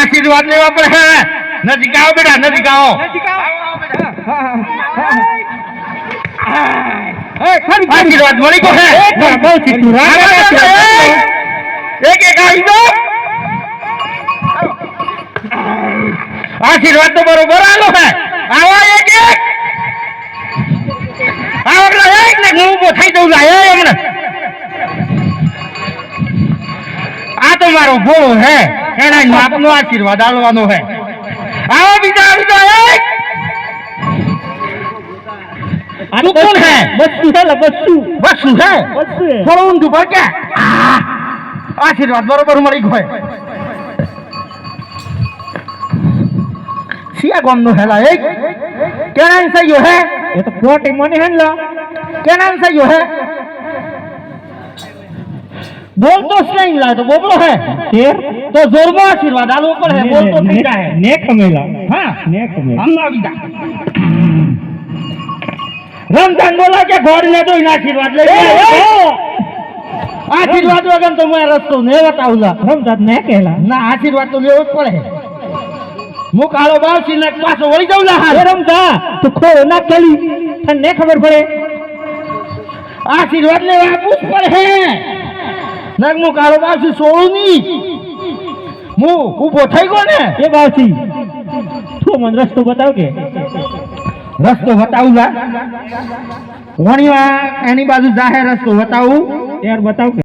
આશીર્વાદ લેવા પડે નજીક આવો બેટા નજીક આવો આશીર્વાદ મળી ગયો હે બહુ સીધું એક એક આવી દો આશીર્વાદ તો બરોબર આલો હે આવો એક એક આવો એક ને હું ઊભો થઈ જઉં લા હમણે આ તો મારો ભોળો હે એના બાપનો આશીર્વાદ આલવાનો હે આવો બીજા એક तू कौन है बच्चू है बच्चू बच्चू है थोड़ा ऊंधू पर क्या आशीर्वाद बरोबर मरी गए सिया गम नो हैला एक क्या नाम सही है ये तो कोटे मने हैला क्या नाम सही है बोल तो सही ला तो बोलो है फिर तो जोर में आशीर्वाद आलो पर है बोल तो ठीक है नेक मेला हां नेक मेला हम ना विदा रमजान बोला के घोड़ ने तो आशीर्वाद ले आशीर्वाद वगन तो मैं रस्तो नहीं बताऊंगा रमजान ने कहला ना आशीर्वाद तो लेવો જ પડે હું કાળો બાવસી ને પાછો વળી જાઉં લા હા રમજા તો ખો ના કેલી તને ખબર પડે આશીર્વાદ લેવા આપવું જ પડે નક હું કાળો બાવસી છોડું નહીં હું ઊભો થઈ ગયો ને એ બાવસી તું મને રસ્તો બતાવ કે રસ્તો બતાવું વણીવા એની બાજુ જાહેર રસ્તો બતાવું યાર બતાવ